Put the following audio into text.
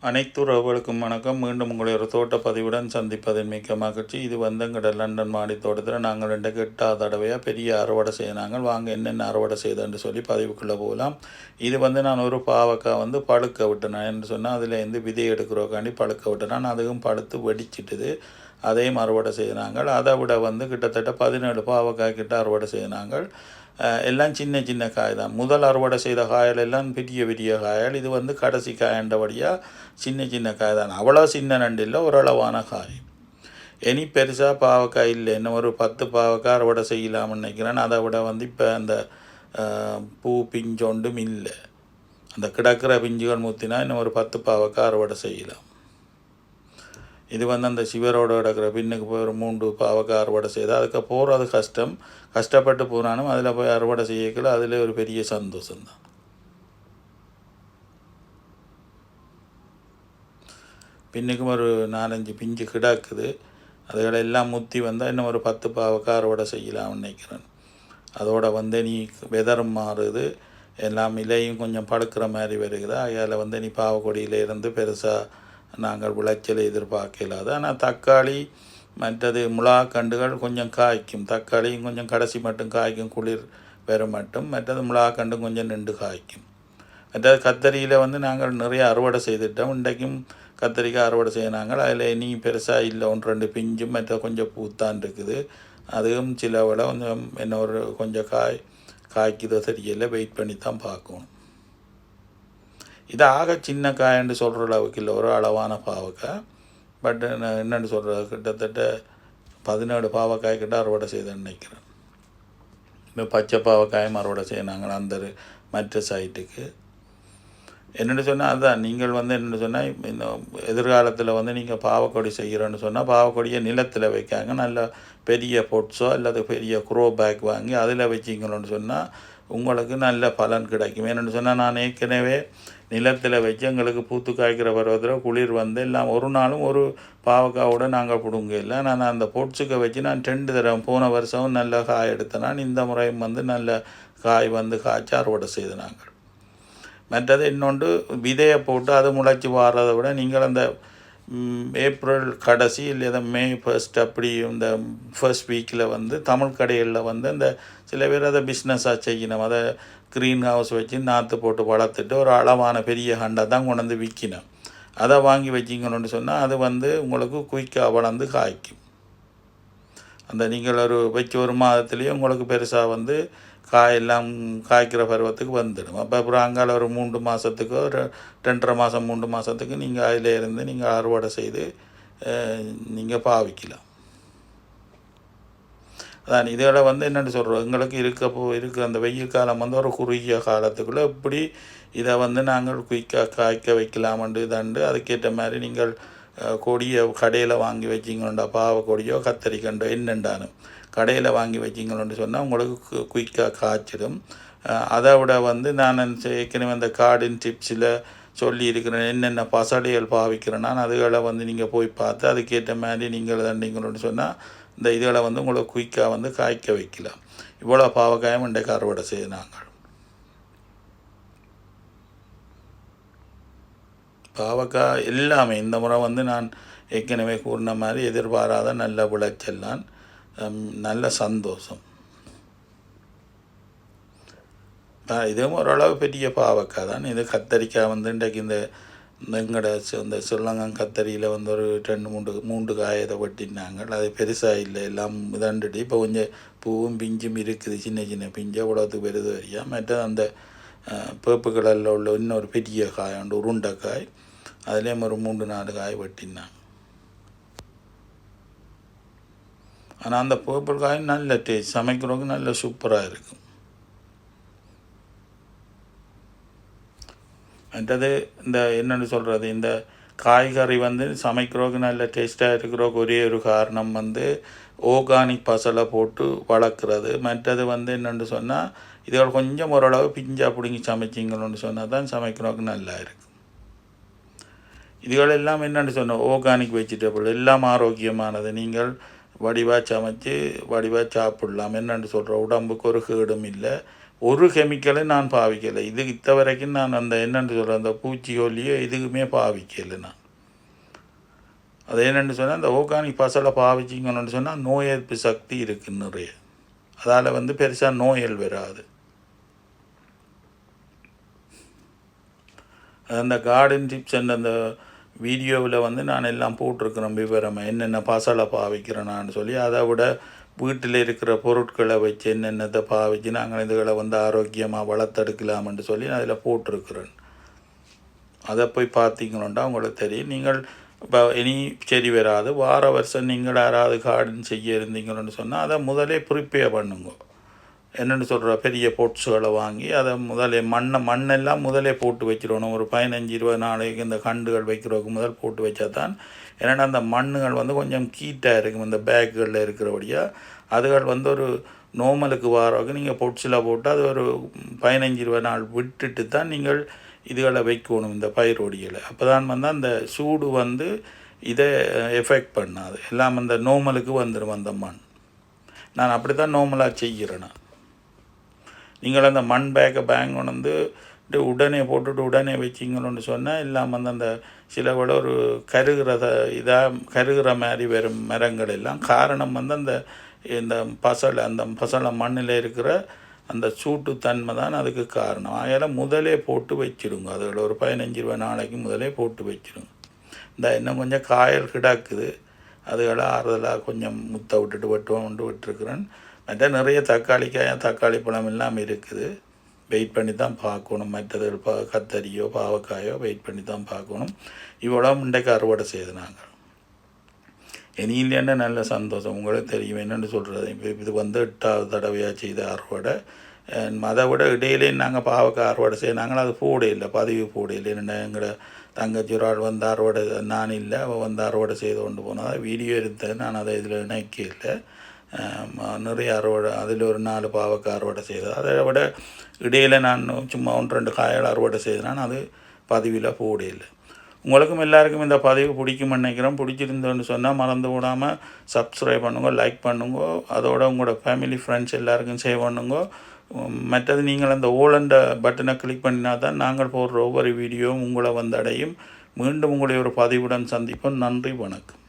அனைத்து உறவுகளுக்கும் வணக்கம். மீண்டும் உங்களை ஒரு தோட்ட பதிவுடன் சந்திப்பதில் மிக்க மகிழ்ச்சி. இது வந்து எங்கள்ட லண்டன் மாடி தோட்டத்தில் நாங்கள் 8 தடவையாக பெரிய அறுவடை செய்தாங்க. வாங்க என்னென்ன அறுவடை செய்தேன்னு சொல்லி பதிவுக்குள்ளே போகலாம். இது வந்து நான் ஒரு பாவக்காய் வந்து பழுக்க விட்டேன் என்று சொன்னால் அதிலேருந்து விதை எடுக்கிறோக்காண்டி பழுக்க விட்டேன். அதுவும் பழுத்து வெடிச்சிட்டுது. அதையும் அறுவடை செய்தாங்க. அதை விட வந்து கிட்டத்தட்ட 17 பாவக்காய் கிட்ட அறுவடை செய்தாங்க. எல்லாம் சின்ன சின்ன காய் தான். முதல் அறுவடை செய்த காய்கள் எல்லாம் பெரிய பெரிய காய்கள். இது வந்து கடைசி காயண்டபடியாக சின்ன சின்ன காய் தான். அவ்வளோ சின்ன நண்டு இல்லை, ஓரளவான காய். இனி பெருசாக பாவக்காய் இல்லை. இன்னும் ஒரு 10 பாவக்காய் அறுவடை செய்யலாம்னு நினைக்கிறேன். அதை விட வந்து இப்போ அந்த பூ பிஞ்சொண்டும் இல்லை. அந்த கிடக்கிற பிஞ்சுகள் மூத்தினா இன்னும் ஒரு 10 பாவக்காய் அறுவடை செய்யலாம். இது வந்து அந்த சிவரோடு கிடக்கிற பின்னுக்கு போய் ஒரு 3 பாவக்காய் அறுவடை செய்தால் அதுக்கு போகிறது கஷ்டப்பட்டு போனாலும் அதில் போய் அறுவடை செய்யக்கல அதில் ஒரு பெரிய சந்தோஷம்தான். பின்னுக்கும் ஒரு 4-5 பிஞ்சு கிடக்குது. அதுகளை எல்லாம் முத்தி வந்தால் இன்னும் ஒரு 10 பாவக்காய் அறுவடை செய்யலாம்னு நினைக்கிறேன். அதோட வந்து நீ வெதரும் மாறுது, எல்லாம் இலையும் கொஞ்சம் படுக்கிற மாதிரி வருகுது. அதில் வந்து நீ பாவக்கொடியிலேருந்து பெருசாக நாங்கள் விளைச்சலை எதிர்பார்க்கலாது. ஆனால் தக்காளி மற்றது முலாக்கண்டுகள் கொஞ்சம் காய்க்கும். தக்காளியும் கொஞ்சம் கடைசி மட்டும் காய்க்கும், குளிர் வரும் மட்டும். மற்றது முலாக்கண்டும் கொஞ்சம் நின்று காய்க்கும். மற்றது கத்தரியில் வந்து நாங்கள் நிறைய அறுவடை செய்துட்டோம். இன்றைக்கும் கத்தரிக்காய் அறுவடை செய்யினாங்க. அதில் இனி பெருசாக இல்லை, 1-2 பிஞ்சும் மற்ற கொஞ்சம் பூத்தான் இருக்குது. அதுவும் சில விட கொஞ்சம் என்ன ஒரு கொஞ்சம் காய்க்குதோ தெரியல, வெயிட் பண்ணி தான் பார்க்கணும். இது ஆக சின்ன காயன்னு சொல்கிற அளவுக்கு இல்லை, ஒரு அளவான பாவக்காய். பட் என்னென்னு சொல்கிறது, கிட்டத்தட்ட 17 பாவக்காய் கிட்ட அறுவடை செய்தேன்னு நினைக்கிறேன். இப்போ பச்சை பாவக்காயும் அறுவடை செய்யினாங்க அந்த மற்ற சைட்டுக்கு. என்னென்னு சொன்னால் அதுதான், நீங்கள் வந்து என்னென்னு சொன்னால் இந்த எதிர்காலத்தில் வந்து நீங்கள் பாவக்கொடி செய்கிறேன்னு சொன்னால் பாவக்கொடியை நிலத்தில் வைக்காங்க. நல்ல பெரிய பொட்ஸோ அல்லது பெரிய குரோ பேக் வாங்கி அதில் வச்சிங்களோன்னு சொன்னால் உங்களுக்கு நல்ல பலன் கிடைக்கும். என்னென்னு சொன்னால் நான் ஏற்கனவே நிலத்தில் வச்சு எங்களுக்கு பூத்து காய்க்கிற பருவத்தில் குளிர் வந்து எல்லாம் ஒரு நாளும் ஒரு பாவக்காவோட நாங்கள் பிடுங்க இல்லை. நான் அந்த பொட்ஸுக்கை வச்சு நான் 2 தடவை போன வருஷம் நல்ல காய் எடுத்தேன். இந்த முறையும் வந்து நல்ல காய் வந்து காய்ச்சி அறுவடை செய்து நாங்கள். மற்றது இன்னொன்று விதையை போட்டு அது முளைச்சி வாரதை விட நீங்கள் அந்த ஏப்ரல் கடைசி இல்லை மே 1 அப்படி இந்த ஃபர்ஸ்ட் வீக்கில் வந்து தமிழ் கடைகளில் வந்து அந்த சில பேர் அதை பிஸ்னஸாக செய்யணும். அதை க்ரீன் ஹவுஸ் வச்சு நாற்று போட்டு வளர்த்துட்டு ஒரு அளவான பெரிய ஹண்டை தான் கொண்டு வந்து விற்கணும். அதை வாங்கி வச்சிங்கன்னு சொன்னால் அது வந்து உங்களுக்கு குயிக்காக வளர்ந்து காய்க்கும். அந்த நீங்கள் ஒரு மாதத்துலேயே உங்களுக்கு பெருசாக வந்து காயெல்லாம் காய்க்கிற பருவத்துக்கு வந்துடும். அப்போ அப்புறம் அங்கால ஒரு 3 மாதத்துக்கு ஒரு 2.5 மாதம் 3 மாதத்துக்கு நீங்கள் அதிலேருந்து நீங்கள் அறுவடை செய்து நீங்கள் பாவிக்கலாம். அதான் இதோட வந்து என்னென்னு சொல்கிறோம், எங்களுக்கு இருக்க அந்த வெயில் காலம் வந்து ஒரு குறுகிய காலத்துக்குள்ளே இப்படி இதை வந்து நாங்கள் குயிக்காக காய்க்க வைக்கலாமண்டு இதாண்டு அதுக்கேற்ற மாதிரி நீங்கள் கொடியை கடையில் வாங்கி வச்சிங்களோண்டா, பாவக்கொடியோ கத்தரிக்கண்டோ என்னென்றாலும் கடையில் வாங்கி வச்சிங்களோன்னு சொன்னால் உங்களுக்கு குயிக்காக காய்ச்சிடும். அதை விட வந்து நான் ஏற்கனவே அந்த கார்டன் டிப்ஸில் சொல்லியிருக்கிறேன் என்னென்ன பசடைகள் பாவிக்கிறேன்னா அதுகளை வந்து நீங்கள் போய் பார்த்து அதுக்கேற்ற மாதிரி நீங்கள் தண்டிங்களோன்னு சொன்னால் இந்த இதுகளை வந்து உங்களை குயிக்காக வந்து காய்க்க வைக்கலாம். இவ்வளோ பாவக்காயம் இன்றைக்கு அறுவடை செய்தாங்க. பாவக்காய் எல்லாமே இந்த முறை வந்து நான் ஏற்கனவே கூறின மாதிரி எதிர்பாராத நல்ல விளைச்சல்லாம், நல்ல சந்தோஷம். இதுவும் ஓரளவு பெரிய பாவக்காய் தான். இது கத்தரிக்காய் வந்து இன்றைக்கு இந்த எங்களோட இந்த ஸ்ரீலங்கன் கத்தரியில் வந்து ஒரு 2-3 காயத்தை வெட்டினாங்க. அது பெருசாக இல்லை, எல்லாம் இதாண்டுட்டு இப்போ கொஞ்சம் பூவும் பிஞ்சும் இருக்குது. சின்ன சின்ன பிஞ்சு அவ்வளோத்துக்கு பெருது வரையா. மற்ற அந்த பேப்பு கலரில் உள்ள இன்னொரு பெரிய காய் உண்டு, உருண்டைக்காய், அதுலேயும் ஒரு 3-4 காய் வெட்டினாங்க. ஆனால் அந்த பேப்பிள் காய் நல்ல டேஸ்ட், சமைக்கிறவங்க நல்ல சூப்பராக இருக்கும். மற்றது இந்த என்னென்னு சொல்கிறது, இந்த காய்கறி வந்து சமைக்கிறோக்கு நல்ல டேஸ்ட்டாக இருக்கிறோக்கு ஒரே ஒரு காரணம் வந்து ஆர்கானிக் பசலை போட்டு வளர்க்குறது. மற்றது வந்து என்னென்னு சொன்னால் இதுகள் கொஞ்சம் ஓரளவு பிஞ்சா பிடிங்கி சமைச்சிங்கன்னு சொன்னால் தான் சமைக்கிறோக்கு நல்லா இருக்கும். இதுகள் எல்லாம் என்னென்னு சொன்னால் ஆர்கானிக் வெஜிடபிள் எல்லாம் ஆரோக்கியமானது. நீங்கள் வடிவாக சமைச்சு வடிவாக சாப்பிடலாம். என்னென்னு சொல்கிற உடம்புக்கு ஒரு கேடும் இல்லை. ஒரு கெமிக்கலும் நான் பாவிக்கலை. இது இத்த வரைக்கும் நான் அந்த என்னென்னு சொல்கிறேன், அந்த பூச்சிக்கொல்லியோ எதுக்குமே பாவிக்கலை நான். அது என்னென்னு சொன்னால், அந்த ஆர்கானிக் பசலை பாவிச்சிங்கன்னு சொன்னால் நோய் எதிர்ப்பு சக்தி இருக்குது நிறைய. அதால் பெருசாக நோய்கள் வராது. அந்த கார்டன் டிப்ஸ் அந்த வீடியோவில் நான் எல்லாம் போட்டிருக்கிறேன் விவரமாக, என்னென்ன பசலை பாவிக்கிறேனான்னு சொல்லி. அதை விட வீட்டில் இருக்கிற பொருட்களை வச்சு என்னென்னத்தை பாவிச்சு நாங்கள் இதுகளை ஆரோக்கியமாக வளர்த்தெடுக்கலாம்னு சொல்லி அதில் போட்டிருக்கிறேன். அதை போய் பார்த்தீங்கன்னா உங்களுக்கு தெரியும். நீங்கள் இப்போ இனி சரி வராது, வார வருஷம் நீங்கள் யாராவது கார்டன் செய்ய இருந்தீங்கன்னு சொன்னால் அதை முதலே ப்ரிப்பேர் பண்ணுங்க. என்னென்னு சொல்கிற பெரிய பொட்ஸுகளை வாங்கி அதை முதலே மண்ணெல்லாம் முதலே போட்டு வச்சிடணும். ஒரு 15-20 நாளைக்கு இந்த கண்டுகள் வைக்கிறதுக்கு முதல் போட்டு வச்சா தான். ஏன்னா அந்த மண்ணுகள் கொஞ்சம் கீட்டாக இருக்கும் இந்த பேக்குகளில் இருக்கிறபடியாக. அதுகள் ஒரு நோமலுக்கு வாரவுக்கு நீங்கள் பொட்ஸில் போட்டு அது ஒரு 15-20 நாள் விட்டுட்டு தான் நீங்கள் இதுகளை வைக்கணும், இந்த பயிரோடிகளை. அப்போ தான் அந்த சூடு இதை எஃபெக்ட் பண்ணாது. எல்லாம் அந்த நோமலுக்கு வந்துடும் அந்த மண். நான் அப்படி தான் நோமலாக செய்கிறேன். நீங்கள் அந்த மண் பேங்கை உடனே போட்டுட்டு உடனே வச்சிங்கன்னு சொன்னால் இல்லாமல் அந்த சில விட ஒரு கருகிற மாதிரி வரும் மரங்கள் எல்லாம். காரணம் அந்த இந்த பசலை மண்ணில் இருக்கிற அந்த சூட்டுத்தன்மை தான் அதுக்கு காரணம். அதில் முதலே போட்டு வச்சிடுங்க. அதில் ஒரு 15-20 நாளைக்கு முதலே போட்டு வச்சிடுங்க. இன்னும் கொஞ்சம் காயல் கிடக்குது, அதுகளை ஆறுதலாக கொஞ்சம் முத்த விட்டுட்டு விட்டுருக்குறேன். மற்ற நிறைய தக்காளி பழம் எல்லாம் இருக்குது. வெயிட் பண்ணி தான் பார்க்கணும். மற்றது கத்தரியோ பாவக்காயோ வெயிட் பண்ணி தான் பார்க்கணும். இவ்வளோ இன்றைக்கு அறுவடை செய்து நாங்கள். இனி இல்லைன்னா நல்ல சந்தோஷம். உங்களுக்கு தெரியும் என்னென்னு சொல்கிறது. இப்போ இது 8வது தடவையாக செய்த அறுவடை. அதை விட இடையிலே நாங்கள் பாவக்காய் அறுவடை செய்ய அது போடையில்லை, பதிவு போடையில்லை. என்னென்ன எங்களோட தங்கச்சி ஒரு ஆள் அறுவடை, நான் இல்லை, அவள் அறுவடை செய்து கொண்டு போனால் வீடியோ எடுத்தேன். நான் அதை இதில் இணைக்கல. நிறைய அறுவடை, அதில் ஒரு 4 பாவக்காய் அறுவடை செய்தது. அதை விட இடையில் நான் சும்மா 1-2 காய்கள் அறுவடை செய்தேன். அது பதிவில் போடையில்லை. உங்களுக்கும் எல்லாருக்கும் இந்த பதிவு பிடிக்கும்னு நினைக்கிறேன். பிடிச்சிருந்தோன்னு சொன்னால் மறந்து விடாமல் சப்ஸ்கிரைப் பண்ணுங்க, லைக் பண்ணுங்க. அதோட உங்களோட ஃபேமிலி ஃப்ரெண்ட்ஸ் எல்லாருக்கும் சேவ் பண்ணுங்க. மற்றது நீங்கள் அந்த ஓலண்ட பட்டனை கிளிக் பண்ணினா தான் நாங்கள் போடுற ஒவ்வொரு வீடியோவும் உங்களை அடையும். மீண்டும் உங்களுடைய ஒரு பதிவுடன் சந்திப்போம். நன்றி, வணக்கம்.